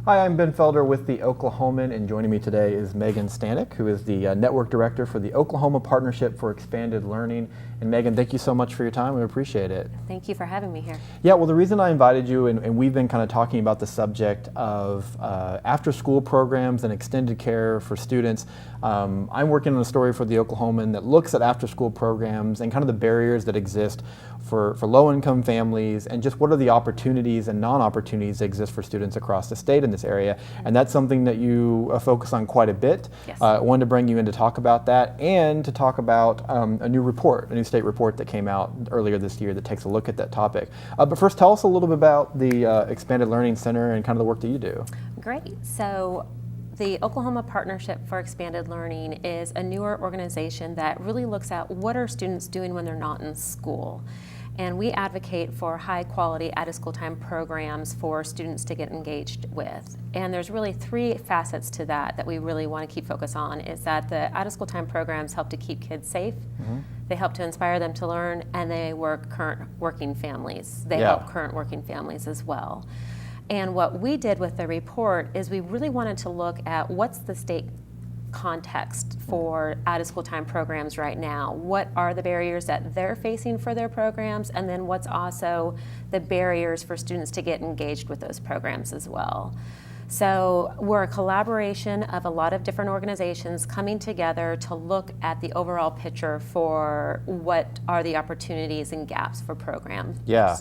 Hi, I'm Ben Felder with the Oklahoman, and joining me today is Megan Stanek, who is the Network Director for the Oklahoma Partnership for Expanded Learning. And Megan, thank you so much for your time. We appreciate it. Thank you for having me here. Yeah, well, the reason I invited you, and we've been kind of talking about the subject of after-school programs and extended care for students. I'm working on a story for the Oklahoman that looks at after-school programs and kind of the barriers that exist for low-income families, and just what are the opportunities and non-opportunities that exist for students across the state in this area. And that's something that you focus on quite a bit. Yes. I wanted to bring you in to talk about that and to talk about a new state report that came out earlier this year that takes a look at that topic. But first, tell us a little bit about the Expanded Learning Center and kind of the work that you do. Great. So the Oklahoma Partnership for Expanded Learning is a newer organization that really looks at what are students doing when they're not in school. And we advocate for high quality out-of-school time programs for students to get engaged with. And there's really three facets to that we really want to keep focus on, is that the out-of-school time programs help to keep kids safe, they help to inspire them to learn, and they work current working families. They help current working families as well. And what we did with the report is we really wanted to look at what's the state context for out-of-school time programs right now. What are the barriers that they're facing for their programs, and then what's also the barriers for students to get engaged with those programs as well. So we're a collaboration of a lot of different organizations coming together to look at the overall picture for what are the opportunities and gaps for programs. Yeah.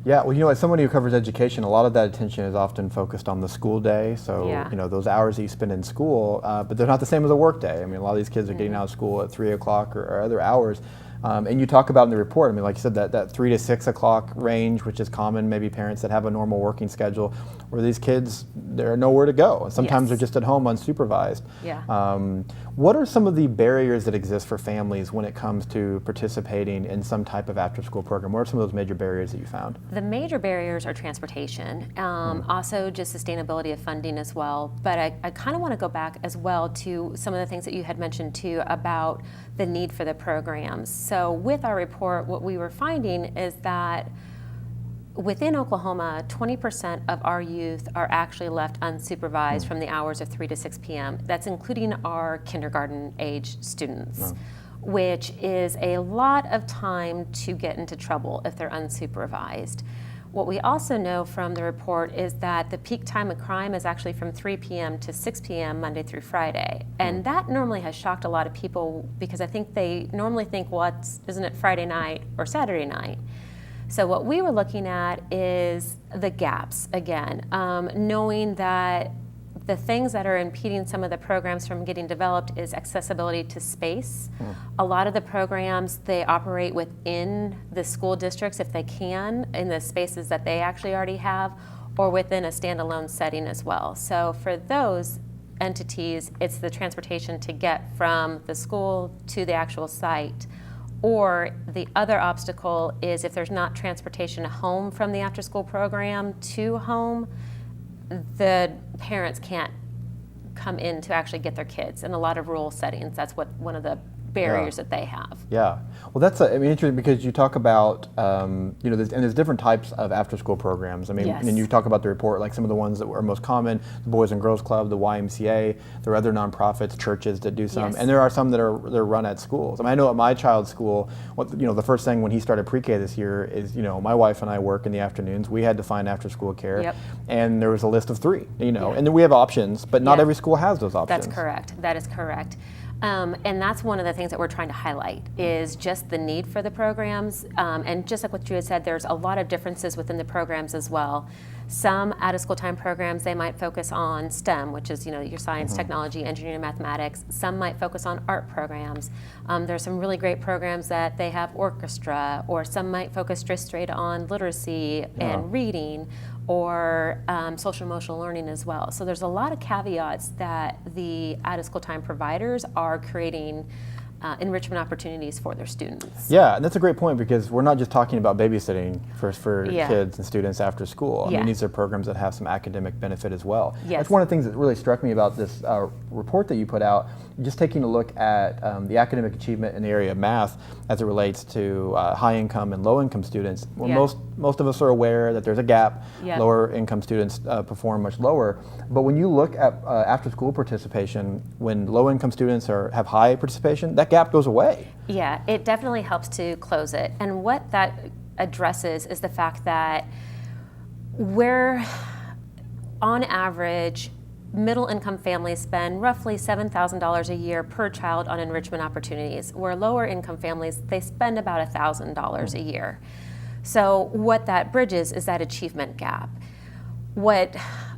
Well, you know, as somebody who covers education, a lot of that attention is often focused on the school day. So, you know, those hours that you spend in school, but they're not the same as a work day. I mean, a lot of these kids are getting out of school at 3 o'clock or other hours. And you talk about in the report, I mean, like you said, that 3 to 6 o'clock range, which is common, maybe parents that have a normal working schedule, where these kids, they're nowhere to go. And sometimes they're just at home unsupervised. What are some of the barriers that exist for families when it comes to participating in some type of after-school program? What are some of those major barriers that you found? The major barriers are transportation, also just sustainability of funding as well. But I kind of want to go back as well to some of the things that you had mentioned too about the need for the programs. So with our report, what we were finding is that within Oklahoma, 20% of our youth are actually left unsupervised from the hours of 3 to 6 p.m. That's including our kindergarten age students, which is a lot of time to get into trouble if they're unsupervised. What we also know from the report is that the peak time of crime is actually from 3 p.m. to 6 p.m. Monday through Friday. And that normally has shocked a lot of people, because I think they normally think, well, isn't it Friday night or Saturday night? So what we were looking at is the gaps again, knowing that the things that are impeding some of the programs from getting developed is accessibility to space. A lot of the programs, they operate within the school districts if they can, in the spaces that they actually already have, or within a standalone setting as well. So for those entities, it's the transportation to get from the school to the actual site. Or the other obstacle is if there's not transportation home from the after-school program to home, the parents can't come in to actually get their kids. In a lot of rural settings, that's one of the barriers that they have. Well, that's I mean, interesting, because you talk about you know, there's different types of after-school programs. I mean, and you talk about the report, like some of the ones that are most common: the Boys and Girls Club, the YMCA. There are other nonprofits, churches that do some, and there are some that are run at schools. I mean, I know at my child's school, you know, the first thing when he started pre-K this year is, you know, my wife and I work in the afternoons. We had to find after-school care, and there was a list of 3. You know, and then we have options, but not every school has those options. That's correct. That is correct. And that's one of the things that we're trying to highlight, is just the need for the programs. And just like what you had said, there's a lot of differences within the programs as well. Some out-of-school time programs, they might focus on STEM, which is, you know, your science, technology, engineering, mathematics. Some might focus on art programs. There's some really great programs that they have orchestra, or some might focus just straight on literacy and reading, or social emotional learning as well. So there's a lot of caveats that the out-of-school time providers are creating enrichment opportunities for their students. Yeah, and that's a great point, because we're not just talking about babysitting for Yeah. kids and students after school. I Yeah. mean, these are programs that have some academic benefit as well. Yes. That's one of the things that really struck me about this report that you put out, just taking a look at the academic achievement in the area of math as it relates to high income and low income students. Well, Yeah. most of us are aware that there's a gap. Yeah. Lower income students perform much lower. But when you look at after school participation, when low income students have high participation, that gap goes away. Yeah, it definitely helps to close it. And what that addresses is the fact that we're, on average, middle income families spend roughly $7,000 a year per child on enrichment opportunities, where lower income families, they spend about $1,000 a year. So what that bridges is that achievement gap. What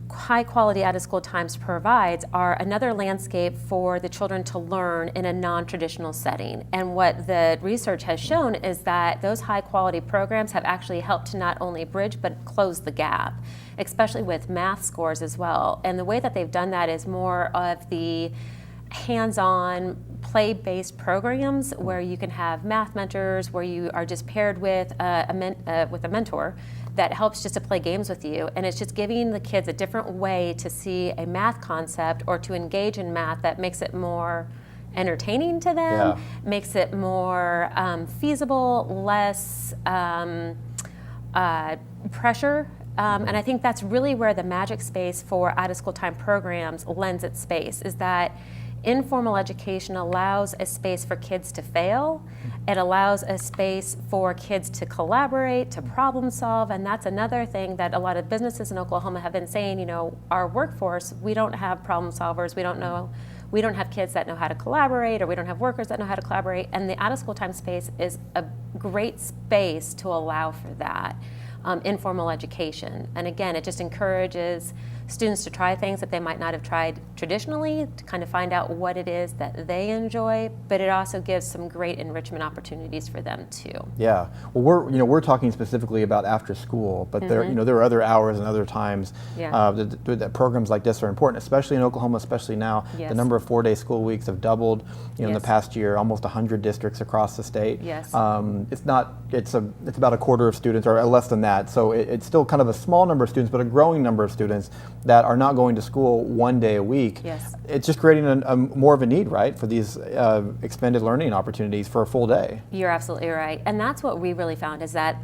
high quality out of school times provides are another landscape for the children to learn in a non-traditional setting. And what the research has shown is that those high quality programs have actually helped to not only bridge but close the gap, especially with math scores as well. And the way that they've done that is more of the hands-on play-based programs where you can have math mentors, where you are just paired with a mentor that helps just to play games with you. And it's just giving the kids a different way to see a math concept or to engage in math that makes it more entertaining to them, makes it more feasible, less pressure. And I think that's really where the magic space for out-of-school time programs lends its space, is that informal education allows a space for kids to fail. It allows a space for kids to collaborate, to problem solve, and that's another thing that a lot of businesses in Oklahoma have been saying, you know, our workforce, we don't have problem solvers, we don't have kids that know how to collaborate, or we don't have workers that know how to collaborate, and the out-of-school time space is a great space to allow for that. Informal education. And again, it just encourages students to try things that they might not have tried traditionally, to kind of find out what it is that they enjoy, but it also gives some great enrichment opportunities for them too. Yeah, well, we're talking specifically about after school, but there are other hours and other times that programs like this are important, especially in Oklahoma, especially now. Yes. The number of 4-day school weeks have doubled. In the past year, almost 100 districts across the state. Yes. It's about a quarter of students, or less than that. So it's still kind of a small number of students, but a growing number of students that are not going to school 1 day a week. Yes. It's just creating a more of a need, right, for these expanded learning opportunities for a full day. You're absolutely right. And that's what we really found, is that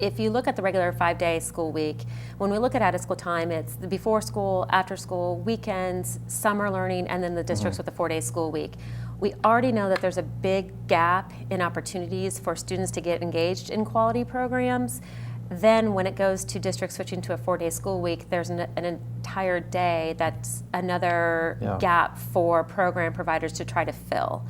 if you look at the regular 5-day school week, when we look at out-of-school time, it's the before school, after school, weekends, summer learning, and then the districts with the 4-day school week. We already know that there's a big gap in opportunities for students to get engaged in quality programs. Then when it goes to districts switching to a 4-day school week, there's an entire day that's another gap for program providers to try to fill.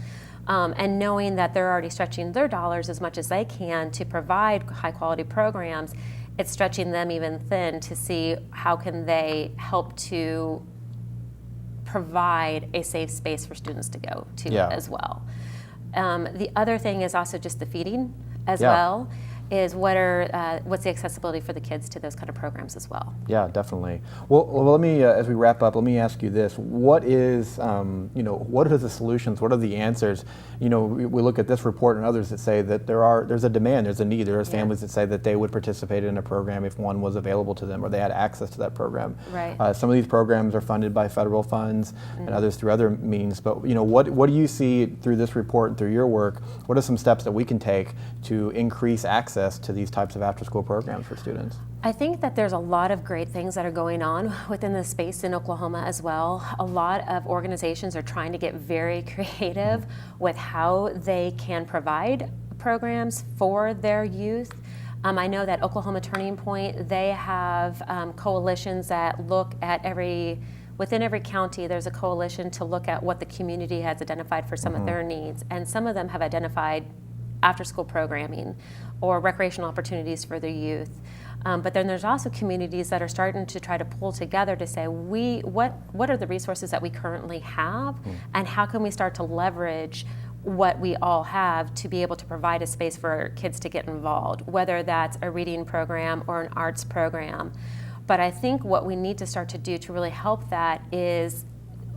And knowing that they're already stretching their dollars as much as they can to provide high quality programs, it's stretching them even thin to see how can they help to provide a safe space for students to go to as well. The other thing is also just the feeding as well. Is what's the accessibility for the kids to those kind of programs as well? Yeah, definitely. Well, let me, as we wrap up, let me ask you this: what is, what are the solutions? What are the answers? We look at this report and others that say that there's a demand, there's a need. There's families that say that they would participate in a program if one was available to them or they had access to that program. Right. Some of these programs are funded by federal funds and others through other means. But what do you see through this report and through your work? What are some steps that we can take to increase access to these types of after-school programs for students? I think that there's a lot of great things that are going on within the space in Oklahoma as well. A lot of organizations are trying to get very creative with how they can provide programs for their youth. I know that Oklahoma Turning Point, they have coalitions that look at within every county, there's a coalition to look at what the community has identified for some of their needs. And some of them have identified after-school programming or recreational opportunities for their youth. But then there's also communities that are starting to try to pull together to say, what are the resources that we currently have, and how can we start to leverage what we all have to be able to provide a space for kids to get involved, whether that's a reading program or an arts program. But I think what we need to start to do to really help that is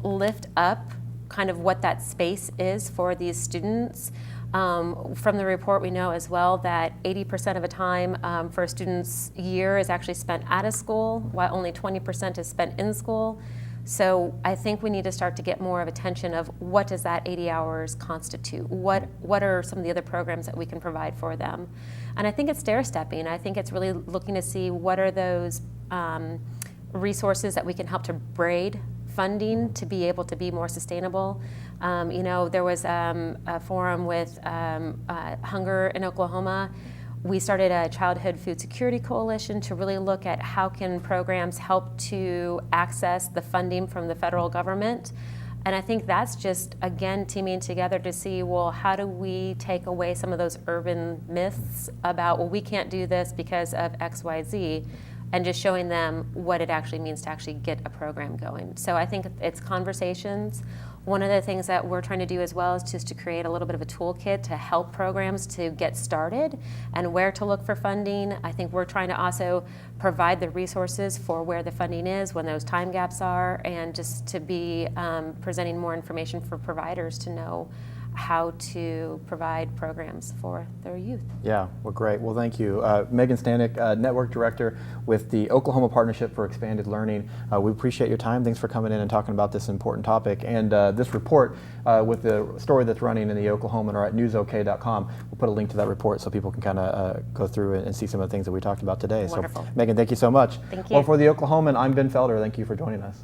lift up kind of what that space is for these students. From the report, we know as well that 80% of the time for a student's year is actually spent out of school, while only 20% is spent in school. So I think we need to start to get more of attention of what does that 80 hours constitute? What are some of the other programs that we can provide for them? And I think it's stair-stepping. I think it's really looking to see what are those resources that we can help to braid funding to be able to be more sustainable. There was a forum with hunger in Oklahoma. We started a childhood food security coalition to really look at how can programs help to access the funding from the federal government. And I think that's just, again, teaming together to see, well, how do we take away some of those urban myths about, well, we can't do this because of X, Y, Z, and just showing them what it actually means to actually get a program going. So I think it's conversations. One of the things that we're trying to do as well is just to create a little bit of a toolkit to help programs to get started and where to look for funding. I think we're trying to also provide the resources for where the funding is, when those time gaps are, and just to be presenting more information for providers to know how to provide programs for their youth. Yeah, well, great. Well, thank you. Megan Stanek, Network Director with the Oklahoma Partnership for Expanded Learning. We appreciate your time. Thanks for coming in and talking about this important topic. And this report with the story that's running in the Oklahoman or at newsok.com, we'll put a link to that report so people can kind of go through and see some of the things that we talked about today. Wonderful. So, Megan, thank you so much. Thank you. Well, for the Oklahoman, I'm Ben Felder. Thank you for joining us.